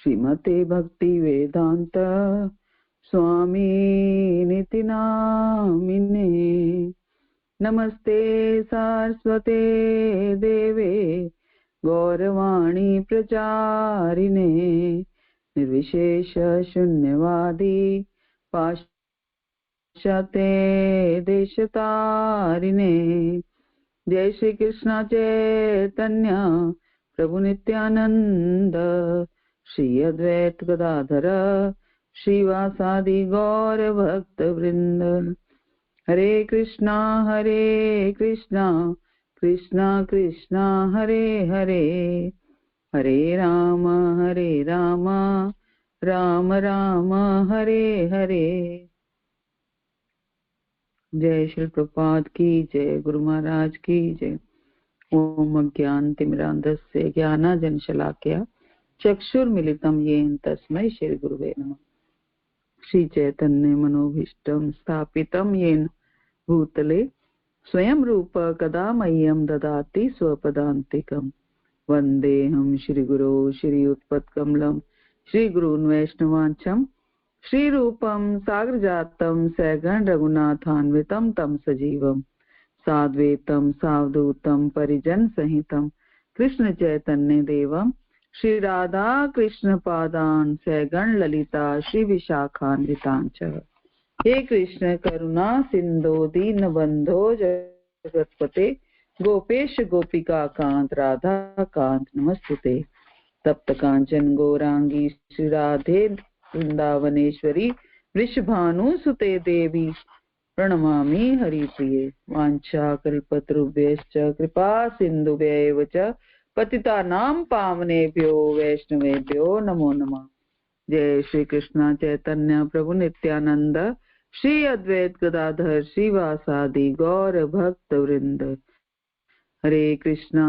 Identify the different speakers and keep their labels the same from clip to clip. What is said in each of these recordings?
Speaker 1: श्रीमते भक्ति वेदांत स्वामी निति नामिने। नमस्ते सारस्वते देवे गौरवाणी प्रचारिणे निर्विशेष शून्यवादी पाश्चात्य देशतारिणे। जय श्री कृष्ण चैतन्य प्रभु नित्यानंद श्री अद्वैत गदाधर श्रीवासादि गौर भक्त वृंद। हरे कृष्णा कृष्णा कृष्णा हरे हरे, हरे राम राम राम हरे हरे। जय श्री प्रभुपाद की जय, गुरु महाराज की जय। ओम अज्ञानतिमिरान्धस्य ज्ञानाञ्जनशलाकया चक्षुर्मिलितं येन तस्मै श्री गुरुवे नमः। श्री चैतन्य मनोभीष्टं स्थापितं येन भूतले स्वयं रूप कदा मह्यं ददाति स्वपदान्तिकम्। वन्देऽहं श्रीगुरो श्रीयुतपत्कमलं श्रीगुरून् वैष्णवांश्च श्रीरूपं साग्रजातं सगण रघुनाथान्वितं तं सजीवं साद्वैतं सावधूतं परिजन सहितं कृष्ण चैतन्य देवं श्री राधा कृष्ण पादान् सगण ललिता श्री विशाखान्वितांच। हे कृष्ण करुणा सिंधो दीनबंधो जगत्पते गोपेश गोपिका कांत राधा कांत नमस्तुते। तप्त कांचन गौरांगी श्री राधे वृंदावनेश्वरी वृषभानुसुते देवी प्रणमामि हरिप्रिये। वाञ्छाकल्पतरुभ्यश्च कृपा सिन्धुभ्यैव च पतितानां पावनेभ्यो वैष्णवेभ्यो नमो नमः। जय श्री कृष्ण चैतन्य प्रभु नित्यानंद श्री अद्वैत गदाधर श्रीवासादि गौर भक्त वृंद। हरे कृष्णा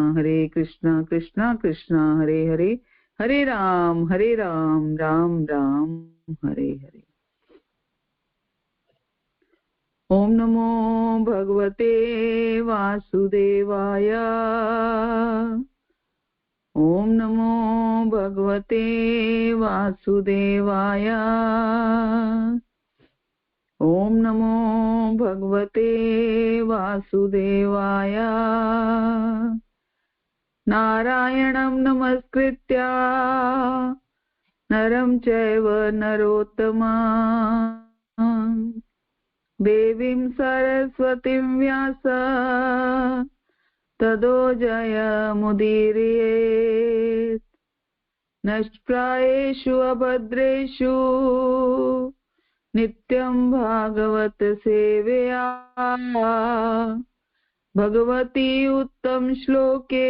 Speaker 1: कृष्णा कृष्णा हरे हरे, हरे राम राम राम हरे हरे। ओम नमो भगवते वासुदेवाय, ओम नमो भगवते वासुदेवाय, ओम नमो भगवते वासुदेवाय। नारायणं नमस्कृत्य नरं चैव नरोत्तमं देवीं सरस्वतीं व्यास ततो जयमुदीरयेत्। नष्टप्रायेषु अभद्रेषु नित्यं भागवत सेवया भगवती उत्तम श्लोके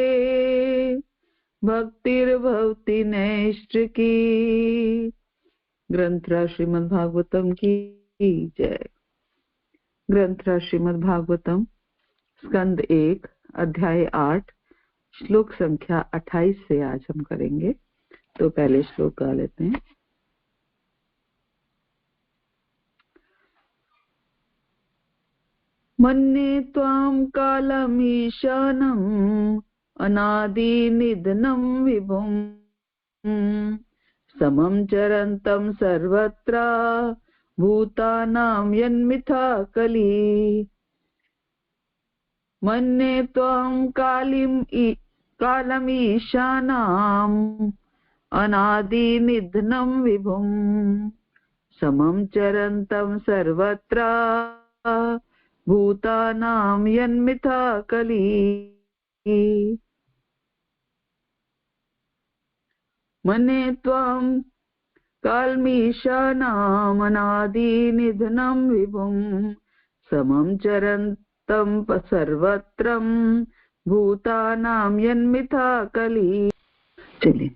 Speaker 1: भक्तिर्भवति नैष्ठिकी। ग्रंथराज श्रीमद् भागवतम की जय। ग्रंथराज श्रीमद् भागवतम स्कंद 1 अध्याय 8 श्लोक संख्या 28 से आज हम करेंगे। तो पहले श्लोक गा लेते हैं। मन्ये त्वां कालमीशानम् अनादिनिधनं विभुम् समं चरन्तं सर्वत्र भूतानां यन्मिथा कली। मन्ये त्वां कालमीशानाम् अनादिनिधनं विभुम् समं चरन्तं सर्वत्र भूतानां यन्मिथा कली। मन्ये त्वां कालमीशानाम् अनादिनिधनं विभुम् समं चरन्तं सर्वत्र भूतानां यन्मिथा कली। चलिए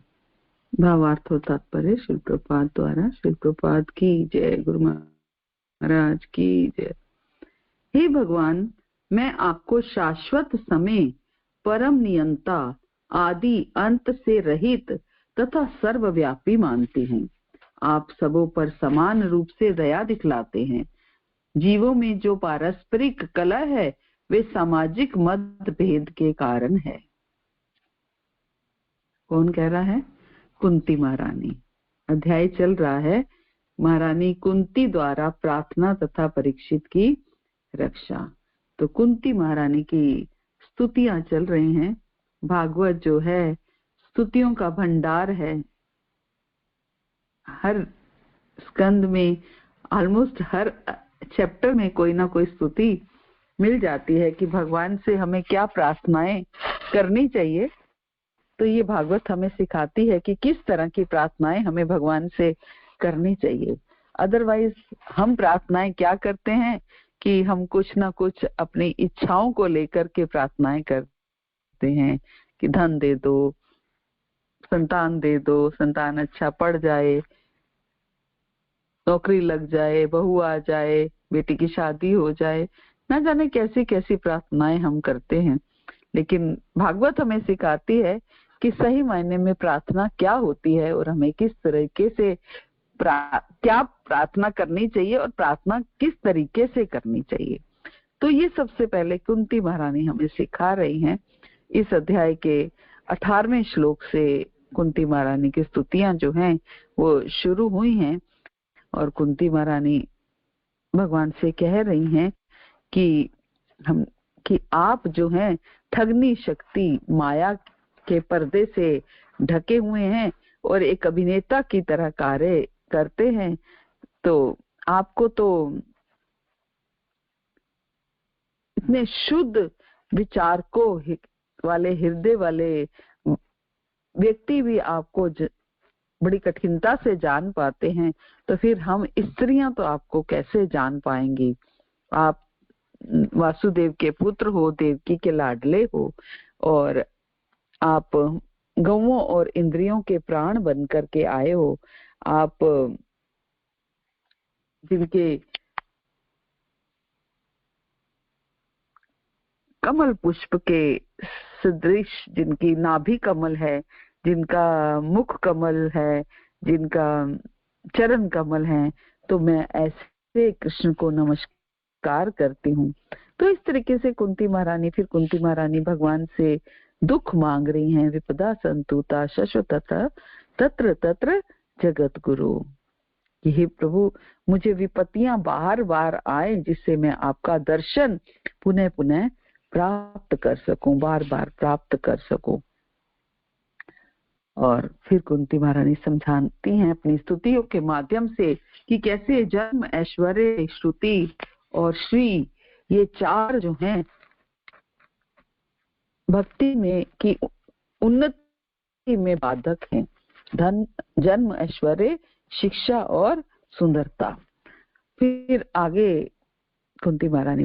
Speaker 1: भावार्थ और तात्पर्य श्री प्रभुपाद द्वारा। श्री प्रभुपाद की जय, गुरु महाराज की जय। हे भगवान, मैं आपको शाश्वत समय, परम नियंता, आदि अंत से रहित तथा सर्वव्यापी मानती हूँ। आप सबों पर समान रूप से दया दिखलाते हैं। जीवों में जो पारस्परिक कलह है वे सामाजिक मतभेद के कारण है। कौन कह रहा है? कुंती महारानी। अध्याय चल रहा है महारानी कुंती द्वारा प्रार्थना तथा परीक्षित की रक्षा। तो कुंती महारानी की स्तुतियां चल रही हैं। भागवत जो है स्तुतियों का भंडार है। हर स्कंद में, ऑलमोस्ट हर चैप्टर में कोई ना कोई स्तुति मिल जाती है कि भगवान से हमें क्या प्रार्थनाएं करनी चाहिए। तो ये भागवत हमें सिखाती है कि किस तरह की प्रार्थनाएं हमें भगवान से करनी चाहिए। अदरवाइज हम प्रार्थनाएं क्या करते हैं कि हम कुछ ना कुछ अपनी इच्छाओं को लेकर के प्रार्थनाएं करते हैं कि धन दे दो, संतान दे दो, संतान अच्छा पढ़ जाए, नौकरी लग जाए, बहू आ जाए, बेटी की शादी हो जाए, ना जाने कैसी कैसी प्रार्थनाएं हम करते हैं। लेकिन भागवत हमें सिखाती है कि सही मायने में प्रार्थना क्या होती है और हमें किस तरीके से क्या प्रार्थना करनी चाहिए और प्रार्थना किस तरीके से करनी चाहिए। तो ये सबसे पहले कुंती महारानी हमें सिखा रही हैं। इस अध्याय के 18वें श्लोक से कुंती महारानी की स्तुतियां जो हैं वो शुरू हुई हैं और कुंती महारानी भगवान से कह रही हैं कि आप जो हैं ठगनी शक्ति माया के पर्दे से ढके हुए हैं और एक अभिनेता की तरह कार्य करते हैं। तो आपको तो इतने शुद्ध विचारकों वाले हृदय वाले व्यक्ति भी आपको बड़ी कठिनता से जान पाते हैं, तो फिर हम स्त्रियां तो आपको कैसे जान पाएंगी। आप वासुदेव के पुत्र हो, देवकी के लाडले हो और आप गौओं और इंद्रियों के प्राण बन करके आए हो। आप जिनके कमल पुष्प के सदृश, जिनकी नाभि कमल है, जिनका मुख कमल है, जिनका चरण कमल है, तो मैं ऐसे कृष्ण को नमस्कार करती हूँ। तो इस तरीके से कुंती महारानी भगवान से दुख मांग रही हैं। विपदा संतुता शश्वत तत्र तत्र जगत गुरु। हे प्रभु, मुझे विपत्तियां बार बार आए जिससे मैं आपका दर्शन पुनः पुनः प्राप्त कर सकूं, बार बार प्राप्त कर सकूं। और फिर कुंती महारानी समझाती हैं अपनी स्तुतियों के माध्यम से कि कैसे जन्म, ऐश्वर्य, श्रुति और श्री, ये चार जो हैं भक्ति में की उन्नति में बाधक हैं। धन, जन्म, ऐश्वर्य, शिक्षा और सुंदरता। फिर आगे कुंती महारानी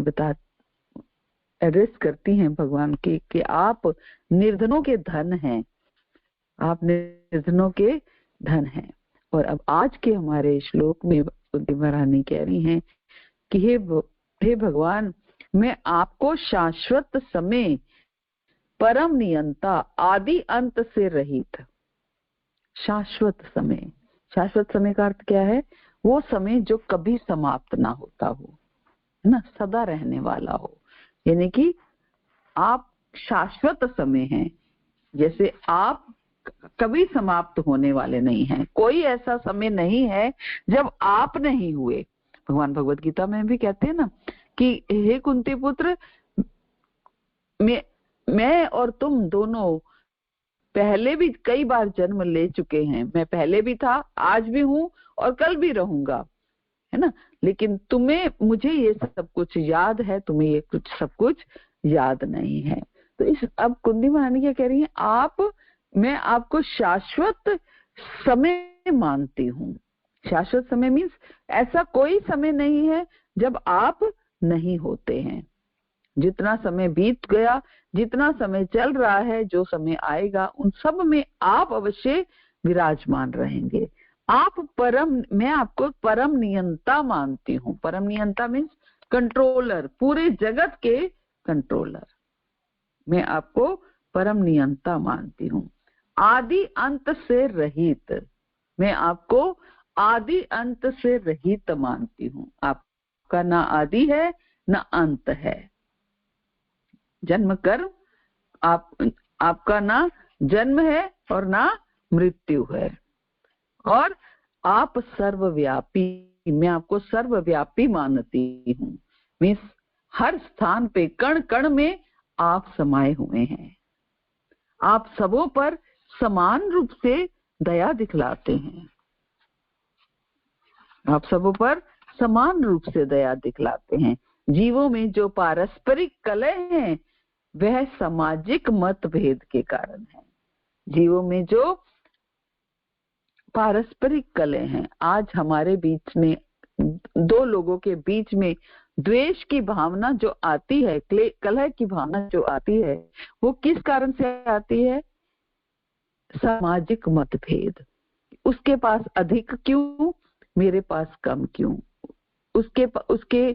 Speaker 1: एड्रेस करती हैं भगवान की कि आप निर्धनों के धन हैं, आप निर्धनों के धन हैं। और अब आज के हमारे श्लोक में कुंती महारानी कह रही हैं कि हे भगवान, मैं आपको शाश्वत समय, परम नियंता, आदि अंत से रहित। शाश्वत समय, शाश्वत समय का अर्थ क्या है? वो समय जो कभी समाप्त ना होता हो, है ना, सदा रहने वाला हो। यानी कि आप शाश्वत समय हैं, जैसे आप कभी समाप्त होने वाले नहीं हैं। कोई ऐसा समय नहीं है जब आप नहीं हुए। भगवान भगवत गीता में भी कहते हैं ना कि हे कुंती पुत्र, मैं और तुम दोनों पहले भी कई बार जन्म ले चुके हैं। मैं पहले भी था, आज भी हूं और कल भी रहूंगा, है ना। लेकिन तुम्हें, मुझे ये सब कुछ याद है, तुम्हें ये कुछ सब कुछ याद नहीं है। तो अब कुंती महारानी क्या कह रही है? मैं आपको शाश्वत समय मानती हूँ। शाश्वत समय मीन्स ऐसा कोई समय नहीं है जब आप नहीं होते हैं। जितना समय बीत गया, जितना समय चल रहा है, जो समय आएगा, उन सब में आप अवश्य विराजमान रहेंगे। मैं आपको परम नियंता मानती हूँ। परम नियंता मीन्स कंट्रोलर, पूरे जगत के कंट्रोलर। मैं आपको परम नियंता मानती हूँ। आदि अंत से रहित, मैं आपको आदि अंत से रहित मानती हूँ। आपका ना आदि है ना अंत है। जन्म कर्म, आपका ना जन्म है और ना मृत्यु है। और आप सर्वव्यापी, मैं आपको सर्वव्यापी मानती हूँ। मीन्स हर स्थान पे, कण कण में आप समाये हुए हैं। आप सबों पर समान रूप से दया दिखलाते हैं। आप सबों पर समान रूप से दया दिखलाते हैं। जीवों में जो पारस्परिक कलह है वह सामाजिक मतभेद के कारण है। जीवों में जो पारस्परिक कलह हैं, आज हमारे बीच में, दो लोगों के बीच में द्वेष की भावना जो आती है, कलह की भावना जो आती है, वो किस कारण से आती है? सामाजिक मतभेद। उसके पास अधिक क्यों, मेरे पास कम क्यों? उसके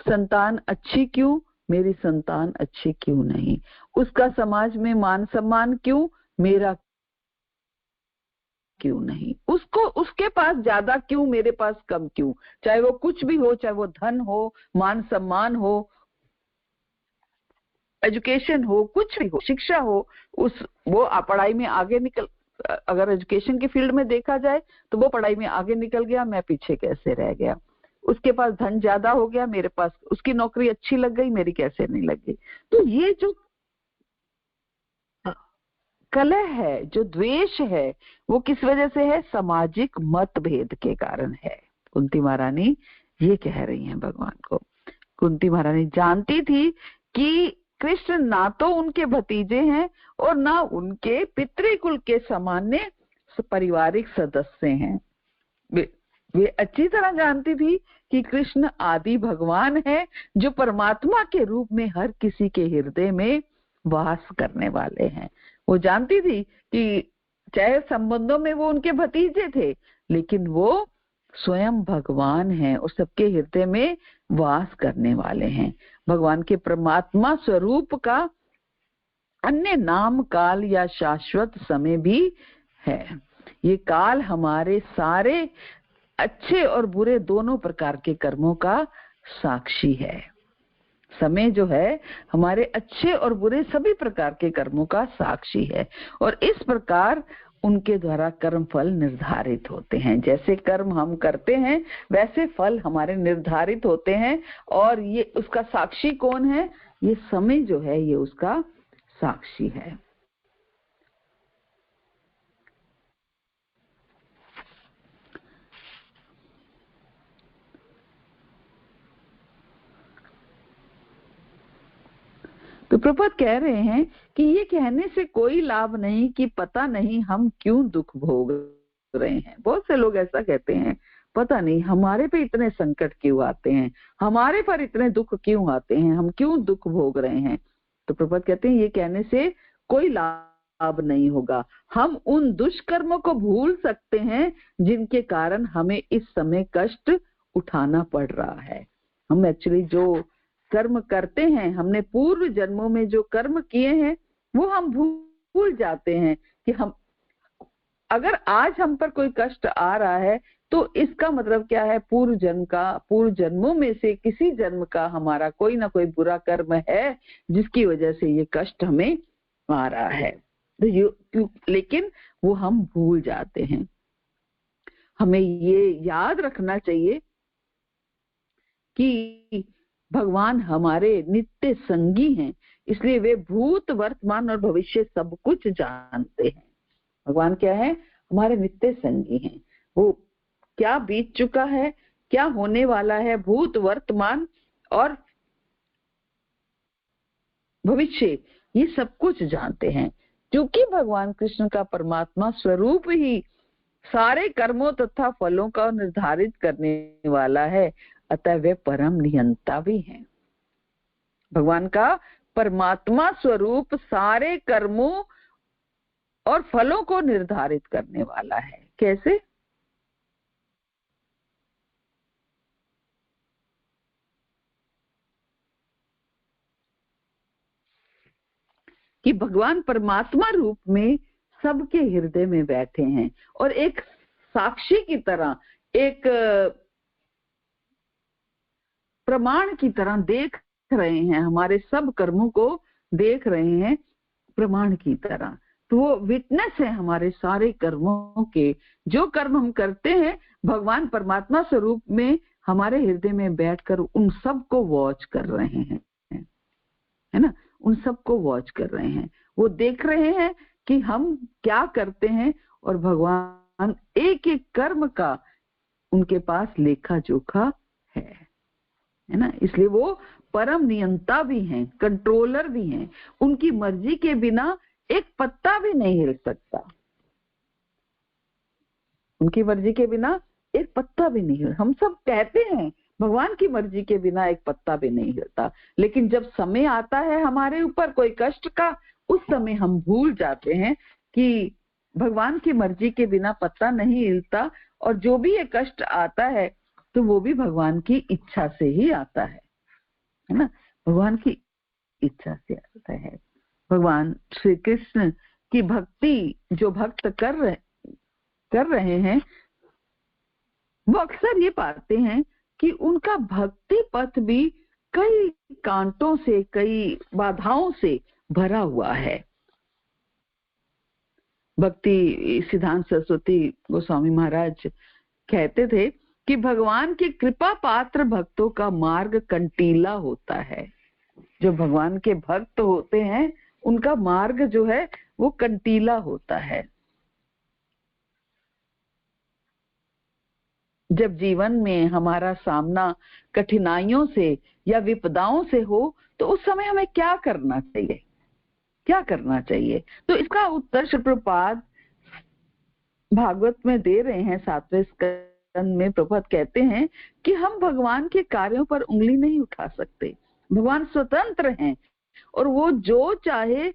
Speaker 1: संतान अच्छी क्यों, मेरी संतान अच्छी क्यों नहीं? उसका समाज में मान सम्मान क्यों, मेरा क्यों नहीं? उसके पास ज्यादा क्यों, मेरे पास कम क्यों? चाहे वो कुछ भी हो, चाहे वो धन हो, मान सम्मान हो, एजुकेशन हो, कुछ भी हो, शिक्षा हो, वो पढ़ाई में आगे निकल, अगर एजुकेशन के फील्ड में देखा जाए तो वो पढ़ाई में आगे निकल गया, मैं पीछे कैसे रह गया? उसके पास धन ज्यादा हो गया, मेरे पास, उसकी नौकरी अच्छी लग गई, मेरी कैसे नहीं लग गई? तो ये जो कलह है, जो द्वेष है, वो किस वजह से है? सामाजिक मतभेद के कारण है। कुंती महारानी ये कह रही हैं भगवान को। कुंती महारानी जानती थी कि कृष्ण ना तो उनके भतीजे हैं और ना उनके पितृकुल के सामान्य पारिवारिक सदस्य हैं। वे अच्छी तरह जानती थी कि कृष्ण आदि भगवान है, जो परमात्मा के रूप में हर किसी के हृदय में वास करने वाले हैं। वो जानती थी कि चाहे संबंधों में वो उनके भतीजे थे, लेकिन वो स्वयं भगवान हैं और सबके हृदय में वास करने वाले हैं। भगवान के परमात्मा स्वरूप का अन्य नाम काल या शाश्वत समय भी है। ये काल हमारे सारे अच्छे और बुरे दोनों प्रकार के कर्मों का साक्षी है। समय जो है हमारे अच्छे और बुरे सभी प्रकार के कर्मों का साक्षी है, और इस प्रकार उनके द्वारा कर्म फल निर्धारित होते हैं। जैसे कर्म हम करते हैं वैसे फल हमारे निर्धारित होते हैं, और ये उसका साक्षी कौन है? ये समय जो है ये उसका साक्षी है। तो प्रभुपाद कह रहे हैं कि ये कहने से कोई लाभ नहीं कि पता नहीं हम क्यों दुख भोग रहे हैं। बहुत से लोग ऐसा कहते हैं, पता नहीं हमारे पे इतने संकट क्यों आते हैं, हमारे पर इतने दुख क्यों आते हैं, हम क्यों दुख भोग रहे हैं। तो प्रभुपाद कहते हैं ये कहने से कोई लाभ नहीं होगा। हम उन दुष्कर्मों को भूल सकते हैं जिनके कारण हमें इस समय कष्ट उठाना पड़ रहा है। हम एक्चुअली जो कर्म करते हैं, हमने पूर्व जन्मों में जो कर्म किए हैं वो हम भूल जाते हैं कि हम, अगर आज हम पर कोई कष्ट आ रहा है तो इसका मतलब क्या है? पूर्व जन्मों में से किसी जन्म का हमारा कोई ना कोई बुरा कर्म है जिसकी वजह से ये कष्ट हमें आ रहा है। तो लेकिन वो हम भूल जाते हैं। हमें ये याद रखना चाहिए कि भगवान हमारे नित्य संगी हैं, इसलिए वे भूत वर्तमान और भविष्य सब कुछ जानते हैं। भगवान क्या है? हमारे नित्य संगी हैं। वो क्या बीत चुका है, क्या होने वाला है, भूत वर्तमान और भविष्य, ये सब कुछ जानते हैं। क्योंकि भगवान कृष्ण का परमात्मा स्वरूप ही सारे कर्मों तथा फलों का निर्धारित करने वाला है, अतः वे परम नियंता भी हैं। भगवान का परमात्मा स्वरूप सारे कर्मों और फलों को निर्धारित करने वाला है। कैसे? कि भगवान परमात्मा रूप में सबके हृदय में बैठे हैं और एक साक्षी की तरह, एक प्रमाण की तरह देख रहे हैं, हमारे सब कर्मों को देख रहे हैं प्रमाण की तरह। तो वो विटनेस है हमारे सारे कर्मों के। जो कर्म हम करते हैं, भगवान परमात्मा स्वरूप में हमारे हृदय में बैठकर उन सब को वॉच कर रहे हैं, है ना, उन सब को वॉच कर रहे हैं। वो देख रहे हैं कि हम क्या करते हैं, और भगवान एक एक कर्म का उनके पास लेखा जोखा है ना। इसलिए वो परम नियंता भी हैं, कंट्रोलर भी हैं। उनकी मर्जी के बिना एक पत्ता भी नहीं हिल सकता, उनकी मर्जी के बिना एक पत्ता भी नहीं हिल। हम सब कहते हैं भगवान की मर्जी के बिना एक पत्ता भी नहीं हिलता, लेकिन जब समय आता है हमारे ऊपर कोई कष्ट का, उस समय हम भूल जाते हैं कि भगवान की मर्जी के बिना पत्ता नहीं हिलता, और जो भी ये कष्ट आता है तो वो भी भगवान की इच्छा से ही आता है ना, भगवान की इच्छा से आता है। भगवान श्री कृष्ण की भक्ति जो भक्त कर रहे हैं, वो अक्सर ये पाते हैं कि उनका भक्ति पथ भी कई कांटों से, कई बाधाओं से भरा हुआ है। भक्ति सिद्धांत सरस्वती गोस्वामी महाराज कहते थे कि भगवान की कृपा पात्र भक्तों का मार्ग कंटीला होता है। जो भगवान के भक्त होते हैं उनका मार्ग जो है वो कंटीला होता है। जब जीवन में हमारा सामना कठिनाइयों से या विपदाओं से हो, तो उस समय हमें क्या करना चाहिए, क्या करना चाहिए? तो इसका उत्तर श्री प्रभुपाद भागवत में दे रहे हैं। 7वें स्कंद में प्रभुपाद कहते हैं कि हम भगवान के कार्यों पर उंगली नहीं उठा सकते। भगवान स्वतंत्र हैं, और वो जो चाहे,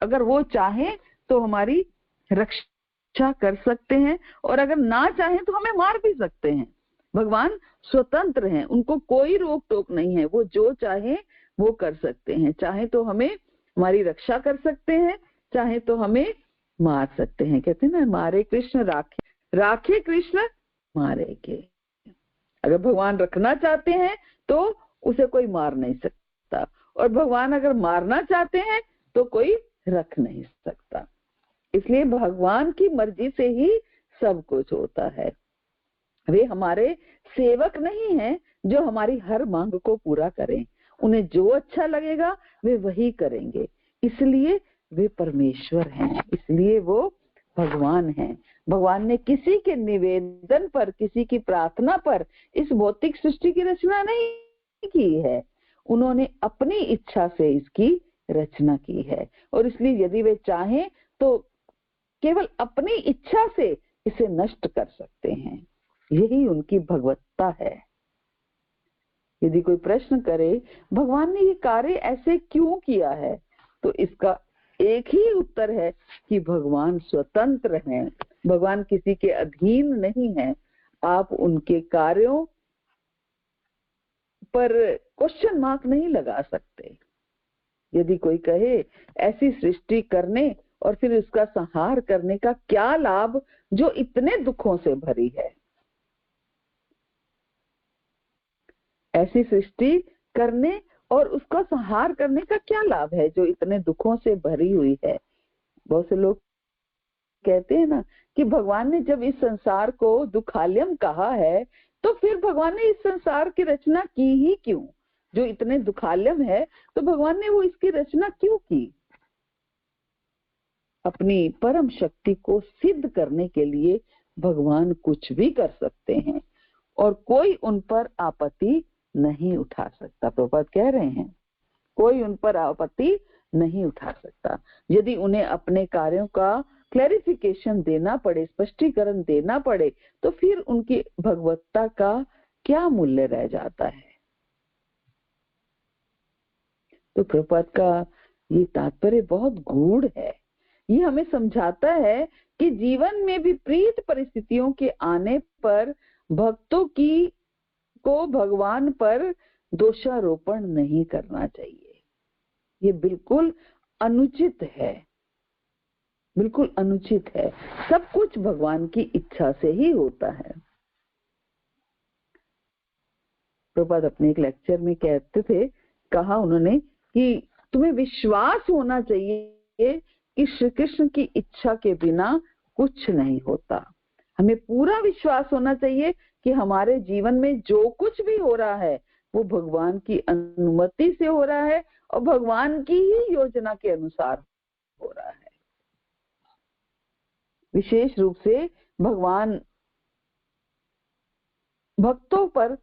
Speaker 1: अगर वो चाहे तो हमारी रक्षा कर सकते हैं, और अगर ना चाहे तो हमें मार भी सकते हैं। भगवान स्वतंत्र हैं, उनको कोई रोक टोक नहीं है। वो जो चाहे वो कर सकते हैं। चाहे तो हमें हमारी रक्षा कर सकते हैं, चाहे तो हमें मार सकते हैं। कहते हैं ना, मारे कृष्ण राखे, राखे कृष्ण मारे के। अगर भगवान रखना चाहते हैं तो उसे कोई मार नहीं सकता, और भगवान अगर मारना चाहते हैं तो कोई रख नहीं सकता। इसलिए भगवान की मर्जी से ही सब कुछ होता है। वे हमारे सेवक नहीं हैं जो हमारी हर मांग को पूरा करें। उन्हें जो अच्छा लगेगा वे वही करेंगे। इसलिए वे परमेश्वर हैं, इसलिए वो भगवान हैं। भगवान ने किसी के निवेदन पर, किसी की प्रार्थना पर इस भौतिक सृष्टि की रचना नहीं की है। उन्होंने अपनी इच्छा से इसकी रचना की है, और इसलिए यदि वे चाहें तो केवल अपनी इच्छा से इसे नष्ट कर सकते हैं। यही उनकी भगवत्ता है। यदि कोई प्रश्न करे भगवान ने ये कार्य ऐसे क्यों किया है, तो इसका एक ही उत्तर है कि भगवान स्वतंत्र हैं, भगवान किसी के अधीन नहीं है। आप उनके कार्यों पर क्वेश्चन मार्क नहीं लगा सकते। यदि कोई कहे ऐसी सृष्टि करने और फिर उसका संहार करने का क्या लाभ जो इतने दुखों से भरी है, ऐसी सृष्टि करने और उसका संहार करने का क्या लाभ है जो इतने दुखों से भरी हुई है। बहुत से लोग कहते हैं ना कि भगवान ने जब इस संसार को दुखालयम कहा है, तो फिर भगवान ने इस संसार की रचना की ही क्यों? जो इतने दुखालयम है तो भगवान ने वो इसकी रचना क्यों की? अपनी परम शक्ति को सिद्ध करने के लिए भगवान कुछ भी कर सकते हैं, और कोई उन पर आपत्ति नहीं उठा सकता। प्रभुपाद कह रहे हैं कोई उन पर आपत्ति नहीं उठा सकता। यदि उन्हें अपने कार्यों का क्लैरिफिकेशन देना पड़े, स्पष्टीकरण देना पड़े, तो फिर उनकी भगवत्ता का क्या मूल्य रह जाता है? तो प्रभुपाद का ये तात्पर्य बहुत गूढ़ है। ये हमें समझाता है कि जीवन में विपरीत परिस्थितियों के आने पर भक्तों को भगवान पर दोषारोपण नहीं करना चाहिए। ये बिल्कुल अनुचित है, बिल्कुल अनुचित है। सब कुछ भगवान की इच्छा से ही होता है। प्रभुपाद अपने एक लेक्चर में कहते थे, कहा उन्होंने कि तुम्हें विश्वास होना चाहिए कि श्री कृष्ण की इच्छा के बिना कुछ नहीं होता। हमें पूरा विश्वास होना चाहिए कि हमारे जीवन में जो कुछ भी हो रहा है वो भगवान की अनुमति से हो रहा है और भगवान की ही योजना के अनुसार हो रहा है। विशेष रूप से भगवान भक्तों पर,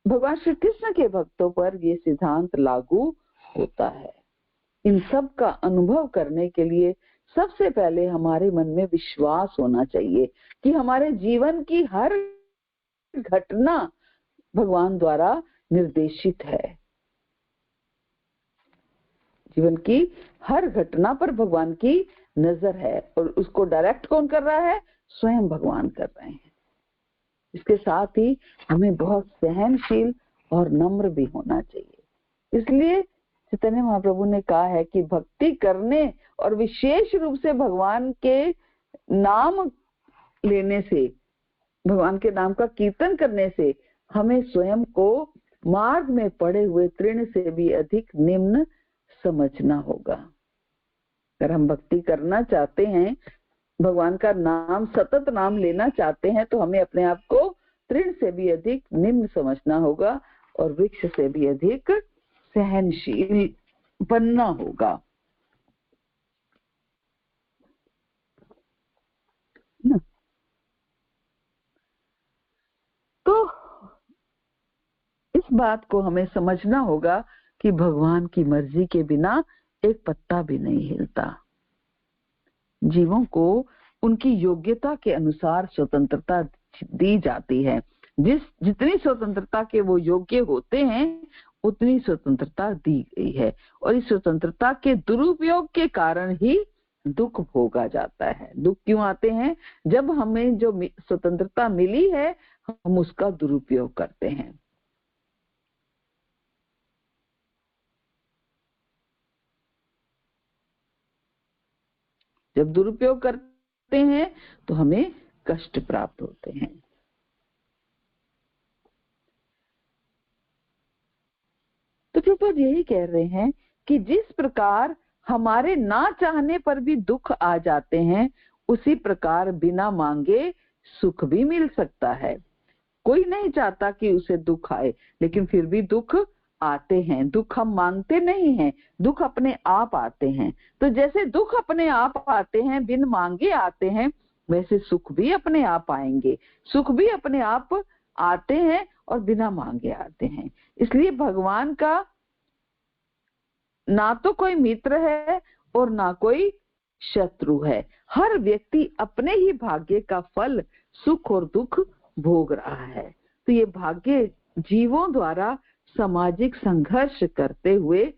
Speaker 1: भगवान श्री कृष्ण के भक्तों पर ये सिद्धांत लागू होता है। इन सब का अनुभव करने के लिए सबसे पहले हमारे मन में विश्वास होना चाहिए कि हमारे जीवन की हर घटना भगवान द्वारा निर्देशित है। जीवन की हर घटना पर भगवान की नजर है और उसको डायरेक्ट कौन कर रहा है? स्वयं भगवान कर रहे हैं। इसके साथ ही हमें बहुत सहनशील और नम्र भी होना चाहिए। इसलिए चैतन्य महाप्रभु ने कहा है कि भक्ति करने और विशेष रूप से भगवान के नाम लेने से, भगवान के नाम का कीर्तन करने से हमें स्वयं को मार्ग में पड़े हुए तृण से भी अधिक निम्न समझना होगा। अगर हम भक्ति करना चाहते हैं, भगवान का नाम, सतत नाम लेना चाहते हैं, तो हमें अपने आप को तृण से भी अधिक निम्न समझना होगा और वृक्ष से भी अधिक सहनशील बनना होगा। तो इस बात को हमें समझना होगा कि भगवान की मर्जी के बिना एक पत्ता भी नहीं हिलता। जीवों को उनकी योग्यता के अनुसार स्वतंत्रता दी जाती है। जितनी स्वतंत्रता के वो योग्य होते हैं उतनी स्वतंत्रता दी गई है और इस स्वतंत्रता के दुरुपयोग के कारण ही दुख भोगा जाता है। दुख क्यों आते हैं? जब हमें जो स्वतंत्रता मिली है हम उसका दुरुपयोग करते हैं। जब दुरुपयोग करते हैं तो हमें कष्ट प्राप्त होते हैं। तो प्रभुपाद यही कह रहे हैं कि जिस प्रकार हमारे ना चाहने पर भी दुख आ जाते हैं, उसी प्रकार बिना मांगे सुख भी मिल सकता है। कोई नहीं चाहता कि उसे दुख आए, लेकिन फिर भी दुख आते हैं। दुख हम मांगते नहीं हैं, दुख अपने आप आते हैं। तो जैसे दुख अपने आप आते हैं, बिन मांगे आते हैं, वैसे सुख भी अपने आप आएंगे। सुख भी अपने आप आते हैं और बिना मांगे आते हैं। इसलिए भगवान का ना तो कोई मित्र है और ना कोई शत्रु है। हर व्यक्ति अपने ही भाग्य का फल, सुख और दुख भोग रहा है। तो ये भाग्य जीवों द्वारा सामाजिक संघर्ष करते हुए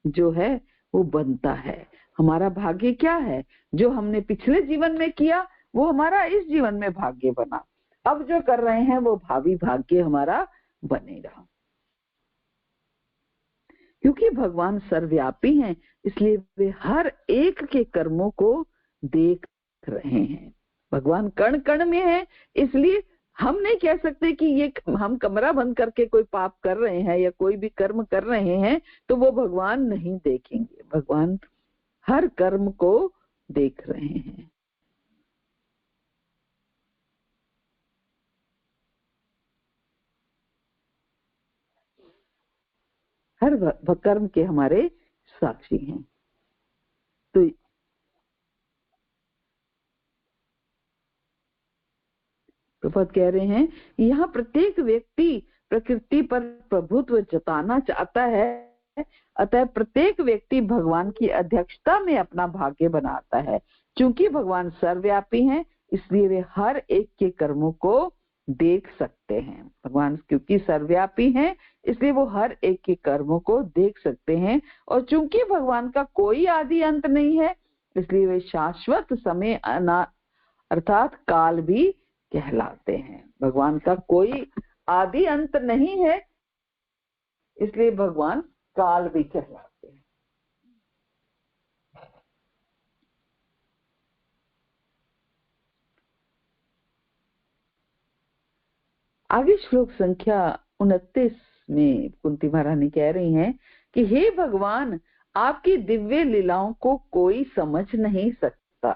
Speaker 1: जो है वो बनता है। हमारा भाग्य क्या है? जो हमने पिछले जीवन में किया वो हमारा इस जीवन में भाग्य बना। अब जो कर रहे हैं वो भावी भाग्य हमारा बनेगा। क्योंकि भगवान सर्वव्यापी हैं, इसलिए वे हर एक के कर्मों को देख रहे हैं। भगवान कण कण में है, इसलिए हम नहीं कह सकते कि ये हम कमरा बंद करके कोई पाप कर रहे हैं या कोई भी कर्म कर रहे हैं तो वो भगवान नहीं देखेंगे। भगवान हर कर्म को देख रहे हैं। हर कर्म के हमारे साक्षी हैं। तो प्रभुपाद कह रहे हैं यहाँ प्रत्येक व्यक्ति प्रकृति पर प्रभुत्व जताना चाहता है, अतः प्रत्येक व्यक्ति भगवान की अध्यक्षता में अपना भाग्य बनाता है। चूंकि भगवान सर्वव्यापी हैं, इसलिए वे हर एक के कर्मों को देख सकते हैं। भगवान क्योंकि सर्वव्यापी हैं, इसलिए वो हर एक के कर्मों को देख सकते हैं। और चूंकि भगवान का कोई आदि अंत नहीं है, इसलिए वे शाश्वत समय अर्थात काल भी कहलाते हैं। भगवान का कोई आदि अंत नहीं है, इसलिए भगवान काल भी कहलाते हैं। आगे श्लोक संख्या 29 में कुंती महारानी कह रही हैं कि हे भगवान, आपकी दिव्य लीलाओं को कोई समझ नहीं सकता।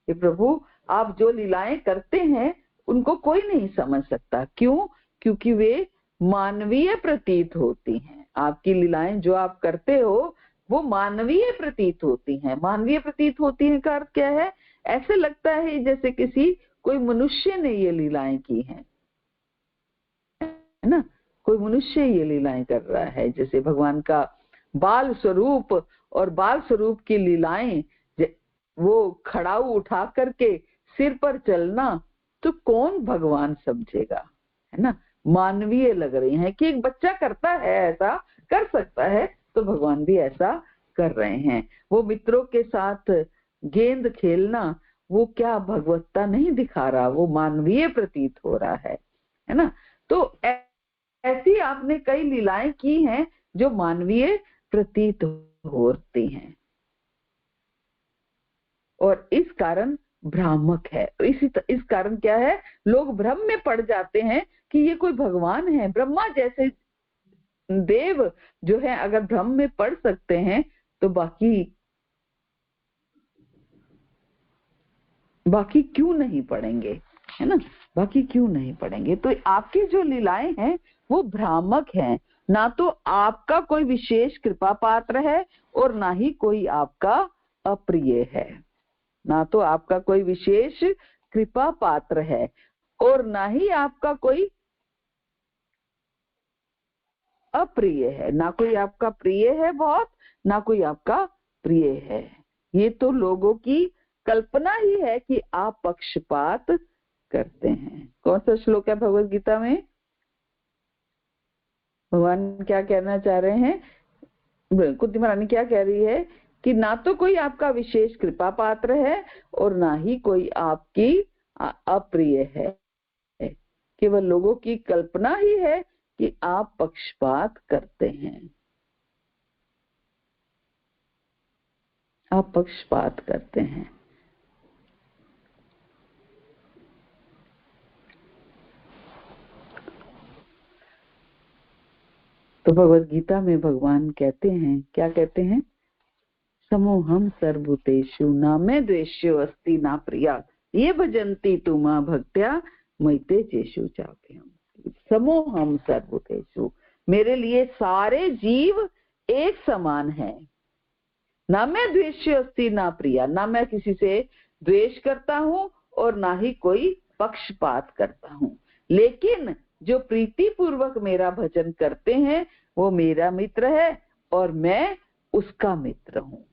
Speaker 1: हे प्रभु, आप जो लीलाएं करते हैं उनको कोई नहीं समझ सकता। क्यों? क्योंकि वे मानवीय प्रतीत होती हैं। आपकी लीलाएं जो आप करते हो वो मानवीय प्रतीत होती हैं। मानवीय प्रतीत होती हैं का अर्थ क्या है? ऐसे लगता है जैसे किसी कोई मनुष्य ने ये लीलाएं की हैं, है ना? कोई मनुष्य ये लीलाएं कर रहा है। जैसे भगवान का बाल स्वरूप और बाल स्वरूप की लीलाएं, वो खड़ाऊ उठा करके सिर पर चलना, तो कौन भगवान समझेगा, है ना? मानवीय लग रही हैं कि एक बच्चा करता है, ऐसा कर सकता है, तो भगवान भी ऐसा कर रहे हैं। वो मित्रों के साथ गेंद खेलना, वो क्या भगवत्ता नहीं दिखा रहा, वो मानवीय प्रतीत हो रहा है ना? तो ऐसी आपने कई लीलाएं की हैं जो मानवीय प्रतीत होती हैं, और इस कारण भ्रामक है। इस कारण क्या है, लोग भ्रम में पड़ जाते हैं कि ये कोई भगवान है। ब्रह्मा जैसे देव जो है अगर भ्रम में पड़ सकते हैं, तो बाकी क्यों नहीं पड़ेंगे, है ना? बाकी क्यों नहीं पड़ेंगे? तो आपकी जो लीलाएं हैं वो भ्रामक हैं। ना तो आपका कोई विशेष कृपा पात्र है और ना ही कोई आपका अप्रिय है। ना तो आपका कोई विशेष कृपा पात्र है और ना ही आपका कोई अप्रिय है। ना कोई आपका प्रिय है बहुत, ना कोई आपका प्रिय है। ये तो लोगों की कल्पना ही है कि आप पक्षपात करते हैं। कौन सा श्लोक है भगवत गीता में? भगवान क्या कहना चाह रहे हैं? कुंती महारानी क्या कह रही है कि ना तो कोई आपका विशेष कृपा पात्र है और ना ही कोई आपकी अप्रिय है। केवल लोगों की कल्पना ही है कि आप पक्षपात करते हैं, आप पक्षपात करते हैं। तो भगवत गीता में भगवान कहते हैं, क्या कहते हैं? समोहम सर्वभूतेषु न मे द्वेष्यो अस्ति न प्रिया ये भजन्ति तु मां भक्त्या मयि चेषु चाप्यहम्। समोहम सर्वभूतेषु, मेरे लिए सारे जीव एक समान है। ना मैं द्वेष्य अस्ति ना प्रिया, ना मैं किसी से द्वेष करता हूँ और ना ही कोई पक्षपात करता हूँ। लेकिन जो प्रीति पूर्वक मेरा भजन करते हैं वो मेरा मित्र है और मैं उसका मित्र हूँ।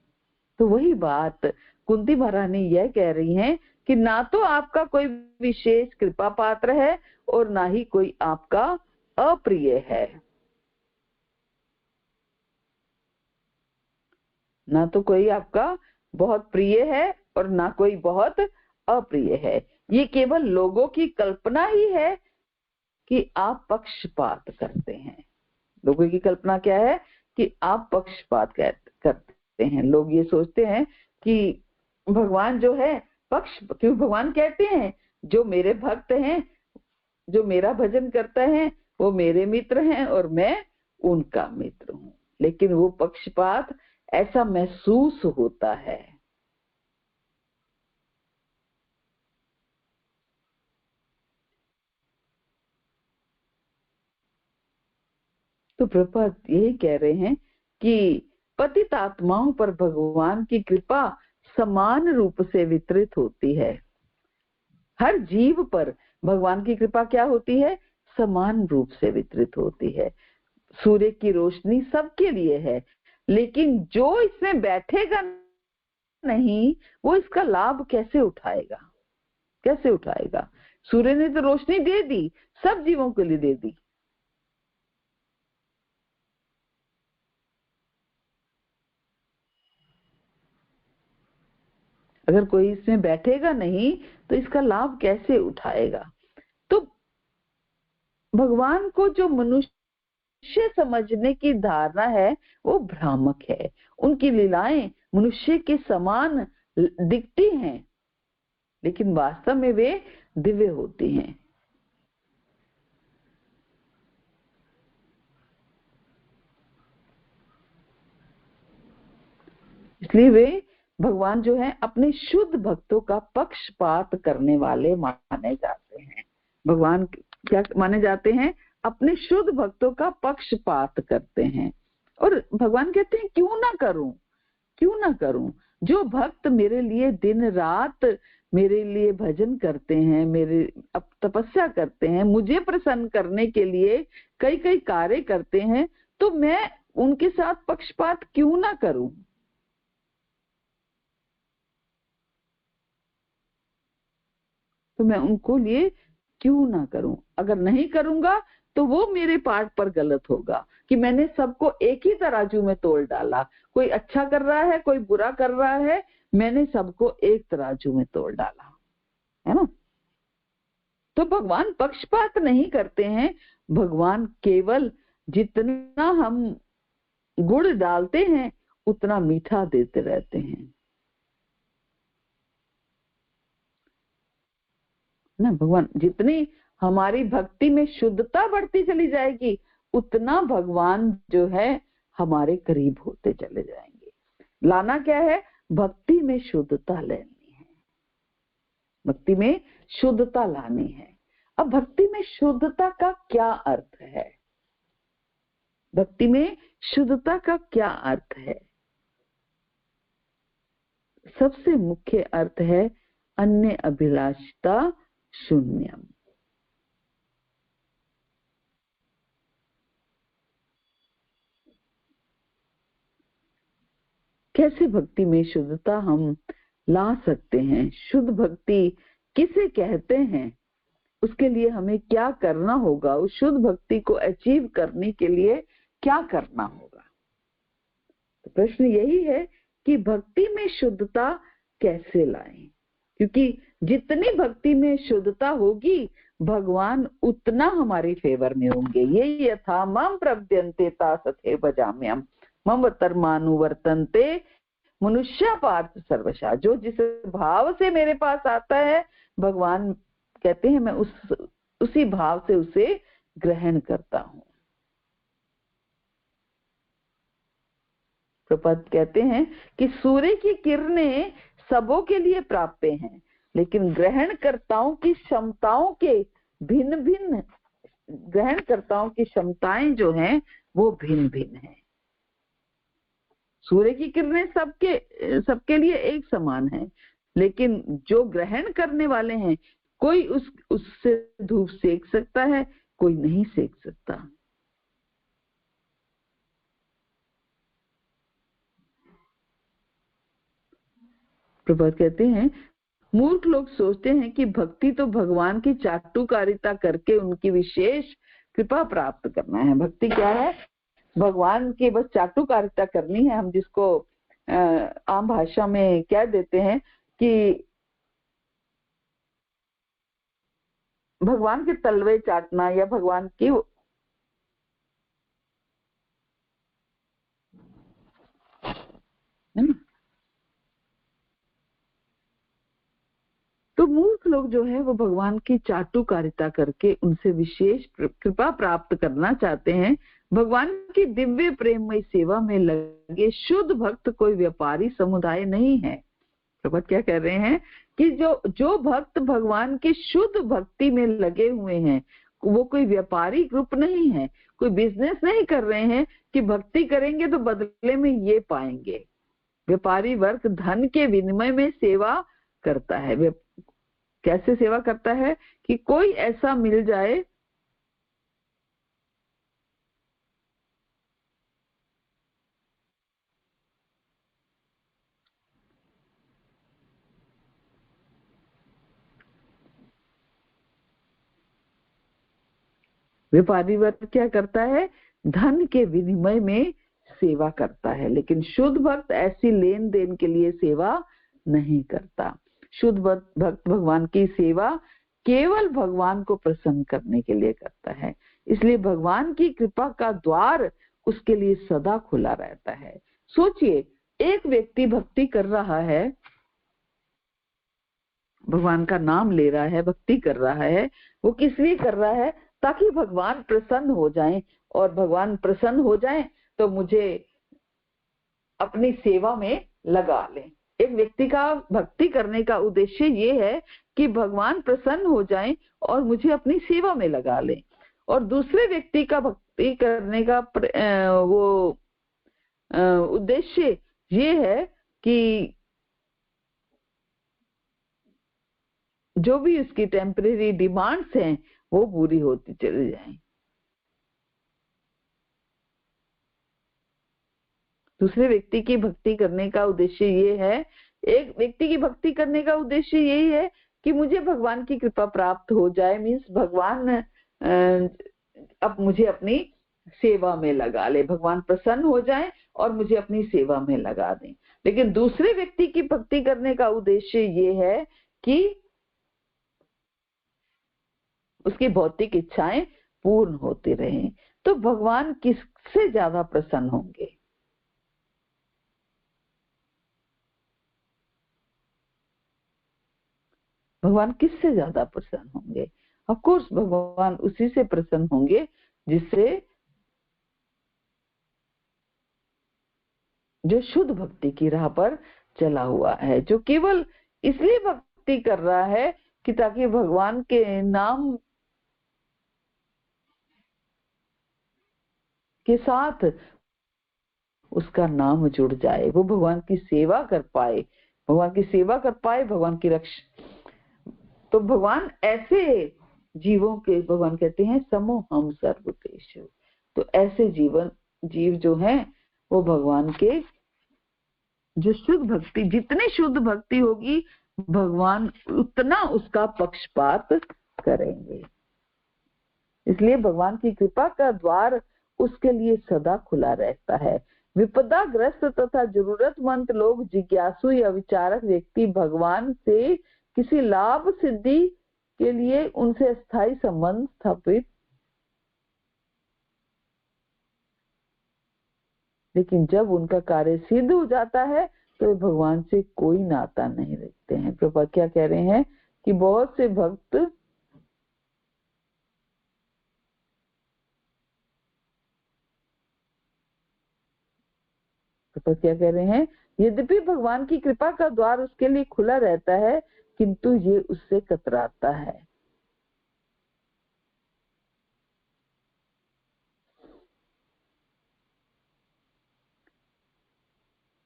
Speaker 1: तो वही बात कुंती महारानी यह कह रही हैं कि ना तो आपका कोई विशेष कृपा पात्र है और ना ही कोई आपका अप्रिय है। ना तो कोई आपका बहुत प्रिय है और ना कोई बहुत अप्रिय है। ये केवल लोगों की कल्पना ही है कि आप पक्षपात करते हैं। लोगों की कल्पना क्या है कि आप पक्षपात करते हैं। लोग ये सोचते हैं कि भगवान जो है क्यों भगवान कहते हैं जो मेरे भक्त हैं, जो मेरा भजन करता है वो मेरे मित्र हैं और मैं उनका मित्र हूं। लेकिन वो पक्षपात ऐसा महसूस होता है। तो प्रभुपाद यही कह रहे हैं कि पतित आत्माओं पर भगवान की कृपा समान रूप से वितरित होती है। हर जीव पर भगवान की कृपा क्या होती है? समान रूप से वितरित होती है। सूर्य की रोशनी सबके लिए है, लेकिन जो इसमें बैठेगा नहीं वो इसका लाभ कैसे उठाएगा? कैसे उठाएगा? सूर्य ने तो रोशनी दे दी, सब जीवों के लिए दे दी, अगर कोई इसमें बैठेगा नहीं तो इसका लाभ कैसे उठाएगा? तो भगवान को जो मनुष्य समझने की धारणा है वो भ्रामक है। उनकी लीलाएं मनुष्य के समान दिखती हैं, लेकिन वास्तव में वे दिव्य होती हैं। इसलिए वे भगवान जो है अपने शुद्ध भक्तों का पक्षपात करने वाले माने जाते हैं। भगवान क्या माने जाते हैं? अपने शुद्ध भक्तों का पक्षपात करते हैं। और भगवान कहते हैं क्यों ना करूं, क्यों ना करूं। जो भक्त मेरे लिए दिन रात मेरे लिए भजन करते हैं, मेरे तपस्या करते हैं, मुझे प्रसन्न करने के लिए कई कई कार्य करते हैं, तो मैं उनके साथ पक्षपात क्यों ना करूं। तो मैं उनको लिए क्यों ना करूं। अगर नहीं करूंगा तो वो मेरे पार्ट पर गलत होगा कि मैंने सबको एक ही तराजू में तोल डाला। कोई अच्छा कर रहा है, कोई बुरा कर रहा है, मैंने सबको एक तराजू में तोल डाला, है ना। तो भगवान पक्षपात नहीं करते हैं। भगवान केवल जितना हम गुड़ डालते हैं उतना मीठा देते रहते हैं ना। भगवान जितनी हमारी भक्ति में शुद्धता बढ़ती चली जाएगी उतना भगवान जो है हमारे करीब होते चले जाएंगे। लाना क्या है? भक्ति में शुद्धता लेनी है, भक्ति में शुद्धता लानी है। अब भक्ति में शुद्धता का क्या अर्थ है? भक्ति में शुद्धता का क्या अर्थ है? सबसे मुख्य अर्थ है अन्य अभिलाषिता शून्यम। कैसे भक्ति में शुद्धता हम ला सकते हैं? शुद्ध भक्ति किसे कहते हैं? उसके लिए हमें क्या करना होगा? उस शुद्ध भक्ति को अचीव करने के लिए क्या करना होगा? तो प्रश्न यही है कि भक्ति में शुद्धता कैसे लाएं? क्योंकि जितनी भक्ति में शुद्धता होगी भगवान उतना हमारे फेवर में होंगे। ये यथा मम प्रपद्यन्ते ता तथैव भजाम्यहम् मम धर्मानुवर्तन्ते मनुष्य पार्थ सर्वशः। जो जिस भाव से मेरे पास आता है भगवान कहते हैं मैं उसी भाव से उसे ग्रहण करता हूं। प्रपद कहते हैं कि सूर्य की किरणें सबों के लिए प्राप्य हैं, लेकिन ग्रहणकर्ताओं की क्षमताओं के भिन्न भिन्न, ग्रहणकर्ताओं की क्षमताएं जो हैं वो भिन्न भिन्न हैं। सूर्य की किरणें सबके लिए एक समान है, लेकिन जो ग्रहण करने वाले हैं कोई उससे धूप सेक सकता है, कोई नहीं सेक सकता। प्रभुपाद कहते हैं मूर्ख लोग सोचते हैं कि भक्ति तो भगवान की चाटुकारिता करके उनकी विशेष कृपा प्राप्त करना है। भक्ति क्या है? भगवान की बस चाटुकारिता करनी है। हम जिसको आम भाषा में कह देते हैं कि भगवान के तलवे चाटना या भगवान की तो मूर्ख लोग जो है वो भगवान की चाटुकारिता करके उनसे विशेष कृपा प्राप्त करना चाहते हैं। भगवान की दिव्य प्रेममय सेवा में लगे शुद्ध भक्त कोई व्यापारी समुदाय नहीं है। प्रभुपाद क्या कह रहे हैं कि जो भक्त भगवान की शुद्ध भक्ति में लगे हुए हैं वो कोई व्यापारी ग्रुप नहीं है, कोई बिजनेस नहीं कर रहे हैं कि भक्ति करेंगे तो बदले में ये पाएंगे। व्यापारी वर्ग धन के विनिमय में सेवा करता है। कैसे सेवा करता है कि कोई ऐसा मिल जाए व्यापारी वर्ग क्या करता है? धन के विनिमय में सेवा करता है, लेकिन शुद्ध भक्त ऐसी लेन देन के लिए सेवा नहीं करता। शुद्ध भक्त भगवान की सेवा केवल भगवान को प्रसन्न करने के लिए करता है। इसलिए भगवान की कृपा का द्वार उसके लिए सदा खुला रहता है। सोचिए, एक व्यक्ति भक्ति कर रहा है, भगवान का नाम ले रहा है, भक्ति कर रहा है, वो किस लिए कर रहा है? ताकि भगवान प्रसन्न हो जाएं, और भगवान प्रसन्न हो जाएं तो मुझे अपनी सेवा में लगा लें। एक व्यक्ति का भक्ति करने का उद्देश्य ये है कि भगवान प्रसन्न हो जाएं और मुझे अपनी सेवा में लगा लें, और दूसरे व्यक्ति का भक्ति करने का वो उद्देश्य ये है कि जो भी उसकी टेम्परेरी डिमांड्स हैं वो पूरी होती चली जाएं। दूसरे व्यक्ति की भक्ति करने का उद्देश्य ये है, एक व्यक्ति की भक्ति करने का उद्देश्य यही है कि मुझे भगवान की कृपा प्राप्त हो जाए, मीन्स भगवान अब मुझे अपनी सेवा में लगा ले, भगवान प्रसन्न हो जाए और मुझे अपनी सेवा में लगा दें। लेकिन दूसरे व्यक्ति की भक्ति करने का उद्देश्य ये है कि उसकी भौतिक इच्छाएं पूर्ण होती रहें। तो भगवान किससे ज्यादा प्रसन्न होंगे? भगवान किससे ज्यादा प्रसन्न होंगे? ऑफ कोर्स भगवान उसी से प्रसन्न होंगे जिससे जो शुद्ध भक्ति की राह पर चला हुआ है, जो केवल इसलिए भक्ति कर रहा है कि ताकि भगवान के नाम के साथ उसका नाम जुड़ जाए, वो भगवान की सेवा कर पाए, भगवान की सेवा कर पाए, भगवान की रक्षा। तो भगवान ऐसे जीवों के, भगवान कहते हैं समो हम सर्वदेश। तो ऐसे जीव जो हैं वो भगवान के जो शुद्ध भक्ति, जितनी शुद्ध भक्ति होगी भगवान उतना उसका पक्षपात करेंगे। इसलिए भगवान की कृपा का द्वार उसके लिए सदा खुला रहता है। विपदाग्रस्त तथा जरूरतमंद लोग, जिज्ञासु या विचारक व्यक्ति भगवान से किसी लाभ सिद्धि के लिए उनसे स्थायी संबंध स्थापित, लेकिन जब उनका कार्य सिद्ध हो जाता है तो वे भगवान से कोई नाता नहीं रखते हैं। प्रभुपाद क्या कह रहे हैं कि बहुत से भक्त क्या कह रहे हैं, यद्यपि भगवान की कृपा का द्वार उसके लिए खुला रहता है किंतु ये उससे कतराता है।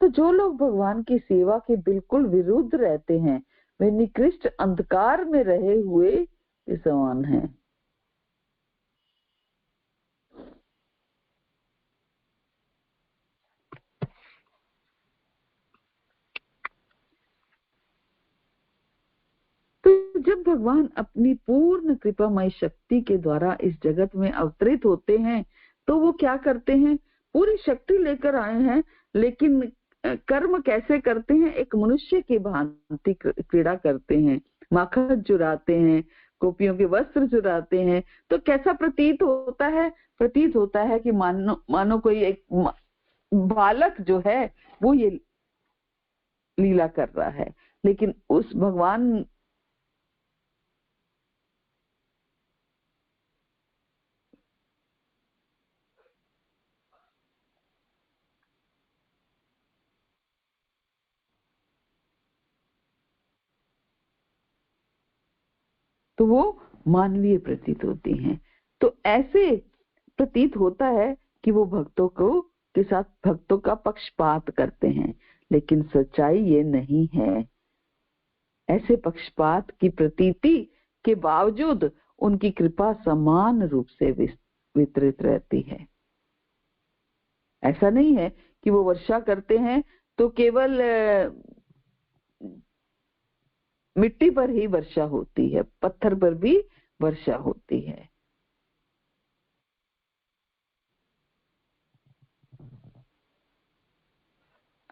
Speaker 1: तो जो लोग भगवान की सेवा के बिल्कुल विरुद्ध रहते हैं वे निकृष्ट अंधकार में रहे हुए के समान हैं। तो जब भगवान अपनी पूर्ण कृपामय शक्ति के द्वारा इस जगत में अवतरित होते हैं तो वो क्या करते हैं, पूरी शक्ति लेकर आए हैं, लेकिन कर्म कैसे करते हैं, एक मनुष्य की भांति क्रीड़ा करते हैं, माखन चुराते हैं, गोपियों के वस्त्र चुराते हैं। तो कैसा प्रतीत होता है, प्रतीत होता है कि मानो कोई एक बालक जो है वो ये लीला कर रहा है, लेकिन उस भगवान तो वो मानवीय प्रतीत होती हैं। तो ऐसे प्रतीत होता है कि वो भक्तों को के साथ भक्तों का पक्षपात करते हैं, लेकिन सच्चाई ये नहीं है। ऐसे पक्षपात की प्रतीति के बावजूद उनकी कृपा समान रूप से वितरित रहती है। ऐसा नहीं है कि वो वर्षा करते हैं तो केवल मिट्टी पर ही वर्षा होती है, पत्थर पर भी वर्षा होती है।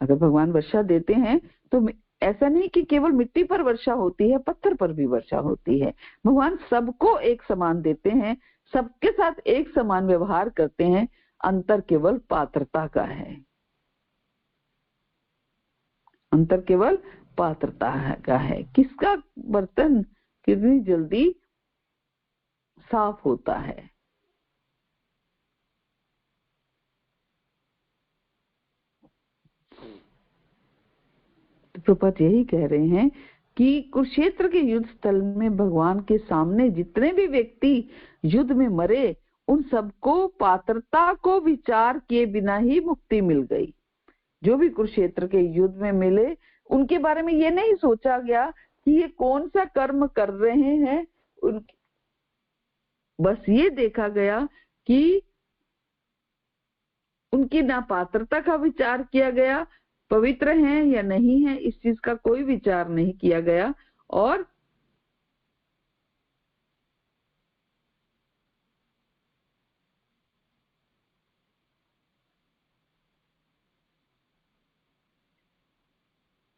Speaker 1: अगर भगवान वर्षा देते हैं तो ऐसा नहीं कि केवल मिट्टी पर वर्षा होती है, पत्थर पर भी वर्षा होती है। भगवान सबको एक समान देते हैं, सबके साथ एक समान व्यवहार करते हैं, अंतर केवल पात्रता का है। अंतर केवल पात्रता का है। किसका बर्तन कितनी जल्दी साफ होता है। प्रभुपाद यही कह रहे हैं कि कुरुक्षेत्र के युद्ध स्थल में भगवान के सामने जितने भी व्यक्ति युद्ध में मरे, उन सबको पात्रता को विचार किए बिना ही मुक्ति मिल गई। जो भी कुरुक्षेत्र के युद्ध में मिले, उनके बारे में ये नहीं सोचा गया कि ये कौन सा कर्म कर रहे हैं, बस ये देखा गया कि उनकी नापात्रता का विचार किया गया, पवित्र हैं या नहीं है, इस चीज का कोई विचार नहीं किया गया। और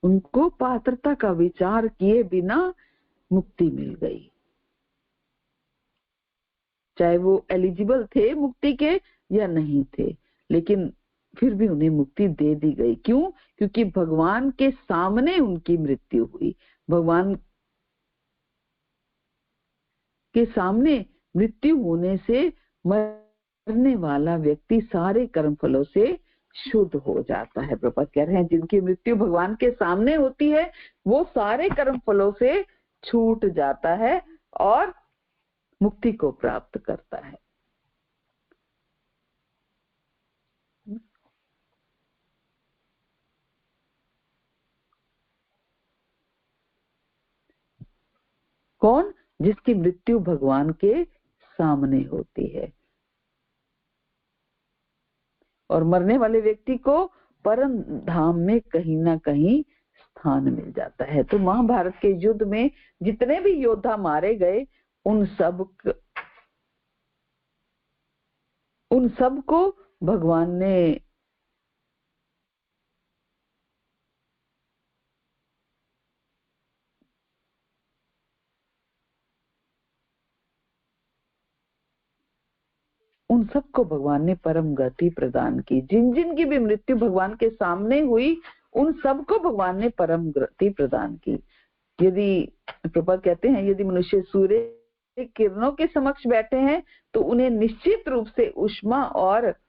Speaker 1: उनको पात्रता का विचार किए बिना मुक्ति मिल गई। चाहे वो एलिजिबल थे मुक्ति के या नहीं थे, लेकिन फिर भी उन्हें मुक्ति दे दी गई। क्यों? क्योंकि भगवान के सामने उनकी मृत्यु हुई। भगवान के सामने मृत्यु होने से मरने वाला व्यक्ति सारे कर्म फलों से शुद्ध हो जाता है। प्रभुपाद कह रहे हैं जिनकी मृत्यु भगवान के सामने होती है, वो सारे कर्म फलों से छूट जाता है और मुक्ति को प्राप्त करता है। कौन? जिसकी मृत्यु भगवान के सामने होती है। और मरने वाले व्यक्ति को परम धाम में कहीं ना कहीं स्थान मिल जाता है। तो महाभारत के युद्ध में जितने भी योद्धा मारे गए, उन सब को भगवान ने भगवान ने परम गति प्रदान की। जिन जिन की भी मृत्यु भगवान के सामने हुई, उन सबको भगवान ने परम गति प्रदान की। यदि प्रभुपाद कहते हैं यदि मनुष्य सूर्य के किरणों के समक्ष बैठे हैं तो उन्हें निश्चित रूप से उष्मा और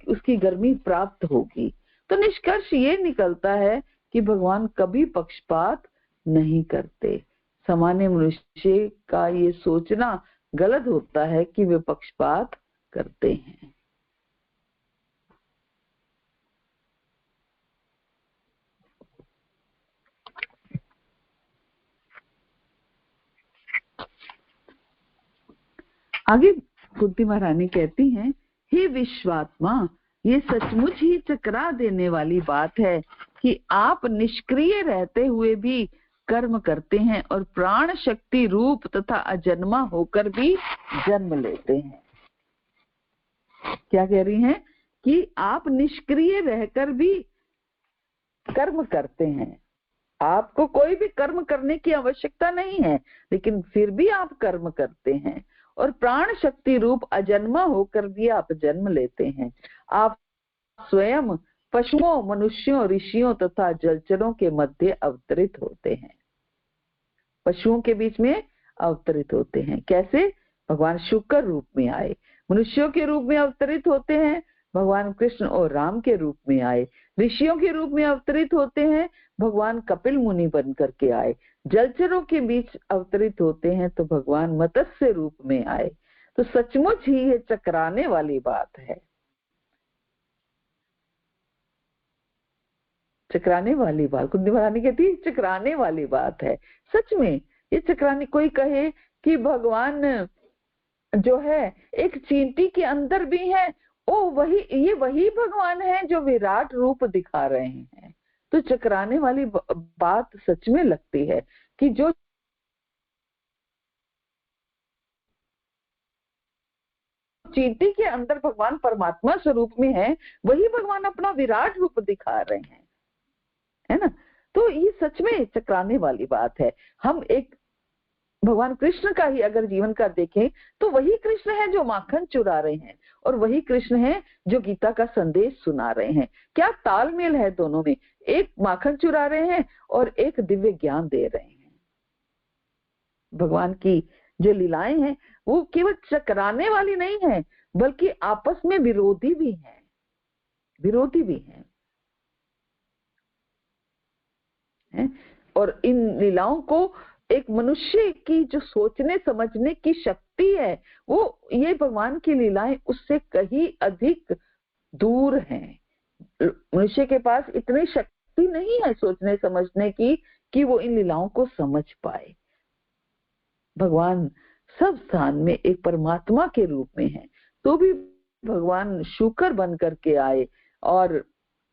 Speaker 1: उसकी गर्मी प्राप्त होगी। तो निष्कर्ष ये निकलता है कि भगवान कभी पक्षपात नहीं करते। सामान्य मनुष्य का ये सोचना गलत होता है कि वे पक्षपात करते हैं। आगे कुंती महारानी कहती हैं, हे विश्वात्मा, ये सचमुच ही चकरा देने वाली बात है कि आप निष्क्रिय रहते हुए भी कर्म करते हैं और प्राण शक्ति रूप तथा अजन्मा होकर भी जन्म लेते हैं। क्या कह रही हैं? कि आप निष्क्रिय रहकर भी कर्म करते हैं। आपको कोई भी कर्म करने की आवश्यकता नहीं है, लेकिन फिर भी आप कर्म करते हैं और प्राण शक्ति रूप अजन्मा होकर भी आप जन्म लेते हैं। आप स्वयं पशुओं, मनुष्यों, ऋषियों तथा जलचरों के मध्य अवतरित होते हैं। पशुओं के बीच में अवतरित होते हैं। कैसे? भगवान शुक्र रूप में आए, मनुष्यों के रूप में अवतरित होते हैं, भगवान कृष्ण और राम के रूप में आए, ऋषियों के रूप में अवतरित होते हैं, भगवान कपिल मुनि बन करके आए, जलचरों के बीच अवतरित होते हैं तो भगवान मत्स्य रूप में आए। तो सचमुच ही ये चकराने वाली बात है। चकराने वाली बात, कुंती महारानी कहती है चकराने वाली बात है। सच में ये चकराने, कोई कहे कि भगवान जो है एक चींटी के अंदर भी है, ये वही भगवान है जो विराट रूप दिखा रहे हैं। तो चकराने वाली बात सच में लगती है कि जो चींटी के अंदर भगवान परमात्मा स्वरूप में है, वही भगवान अपना विराट रूप दिखा रहे हैं, है ना। तो ये सच में चकराने वाली बात है। हम एक भगवान कृष्ण का ही अगर जीवन का देखें तो वही कृष्ण है जो माखन चुरा रहे हैं और वही कृष्ण है जो गीता का संदेश सुना रहे हैं। क्या तालमेल है दोनों में? एक माखन चुरा रहे हैं और एक दिव्य ज्ञान दे रहे हैं। भगवान की जो लीलाएं हैं वो केवल चकराने वाली नहीं है, बल्कि आपस में विरोधी भी है। है। और इन लीलाओं को एक मनुष्य की जो सोचने समझने की शक्ति है, वो ये भगवान की लीलाएं उससे कहीं अधिक दूर हैं। मनुष्य के पास इतनी शक्ति नहीं है सोचने समझने की कि वो इन लीलाओं को समझ पाए। भगवान सब स्थान में एक परमात्मा के रूप में है, तो भी भगवान शूकर बन करके आए और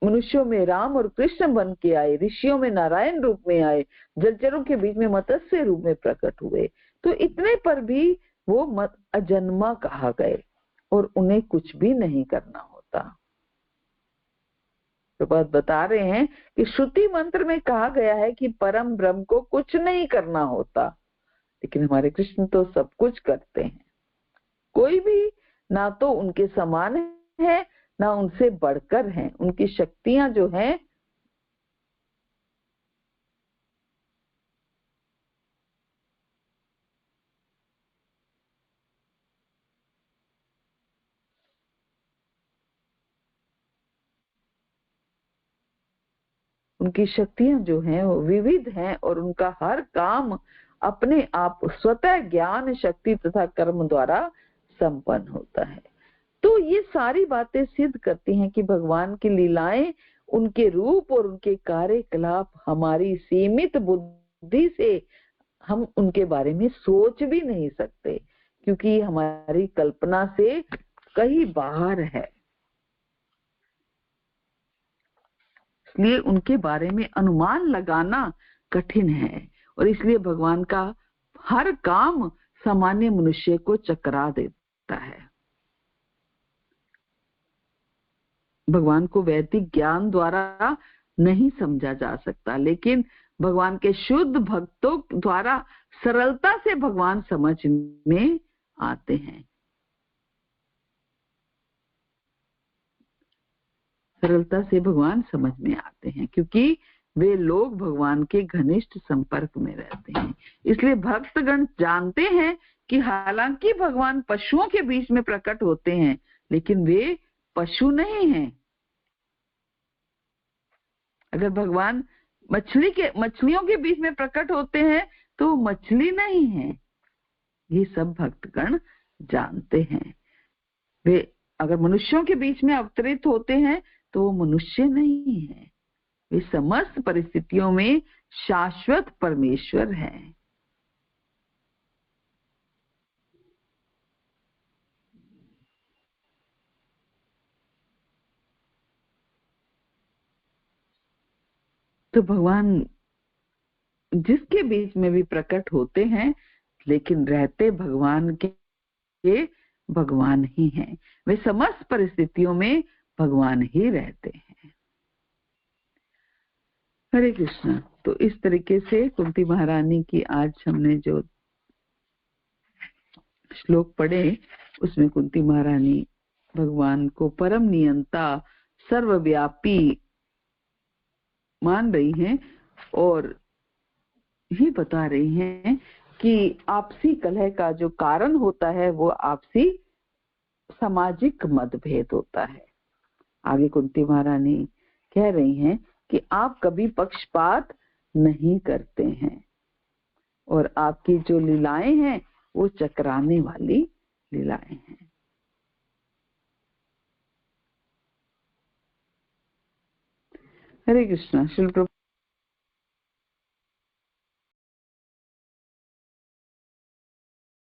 Speaker 1: मनुष्यों में राम और कृष्ण बन के आए, ऋषियों में नारायण रूप में आए, जलचरों के बीच में मत्स्य रूप में प्रकट हुए। तो इतने पर भी वो अजन्मा कहा गए और उन्हें कुछ भी नहीं करना होता। तो बात बता रहे हैं कि श्रुति मंत्र में कहा गया है कि परम ब्रह्म को कुछ नहीं करना होता, लेकिन हमारे कृष्ण तो सब कुछ करते हैं। कोई भी ना तो उनके समान है ना उनसे बढ़कर है। उनकी शक्तियां जो हैं जो हैं वो विविध हैं और उनका हर काम अपने आप स्वतः ज्ञान शक्ति तथा कर्म द्वारा संपन्न होता है। तो ये सारी बातें सिद्ध करती हैं कि भगवान की लीलाएं, उनके रूप और उनके कार्यकलाप हमारी सीमित बुद्धि से हम उनके बारे में सोच भी नहीं सकते, क्योंकि हमारी कल्पना से कहीं बाहर है। इसलिए उनके बारे में अनुमान लगाना कठिन है और इसलिए भगवान का हर काम सामान्य मनुष्य को चकरा देता है। भगवान को वैदिक ज्ञान द्वारा नहीं समझा जा सकता, लेकिन भगवान के शुद्ध भक्तों द्वारा सरलता से भगवान समझ में आते हैं। सरलता से भगवान समझ में आते हैं क्योंकि वे लोग भगवान के घनिष्ठ संपर्क में रहते हैं। इसलिए भक्तगण जानते हैं कि हालांकि भगवान पशुओं के बीच में प्रकट होते हैं, लेकिन वे पशु नहीं हैं। अगर भगवान मछलियों के बीच में प्रकट होते हैं तो मछली नहीं है। ये सब भक्तगण जानते हैं। वे अगर मनुष्यों के बीच में अवतरित होते हैं तो वो मनुष्य नहीं है, वे समस्त परिस्थितियों में शाश्वत परमेश्वर हैं। तो भगवान जिसके बीच में भी प्रकट होते हैं, लेकिन रहते भगवान के भगवान ही हैं। वे समस्त परिस्थितियों में भगवान ही रहते हैं। हरे कृष्णा। तो इस तरीके से कुंती महारानी की आज हमने जो श्लोक पढ़े, उसमें कुंती महारानी भगवान को परम नियंता सर्वव्यापी मान रही हैं और ये बता रही हैं कि आपसी कलह का जो कारण होता है वो आपसी सामाजिक मतभेद होता है। आगे कुंती महारानी कह रही हैं कि आप कभी पक्षपात नहीं करते हैं और आपकी जो लीलाएं हैं वो चकराने वाली लीलाएं हैं। हरे कृष्णा। श्रील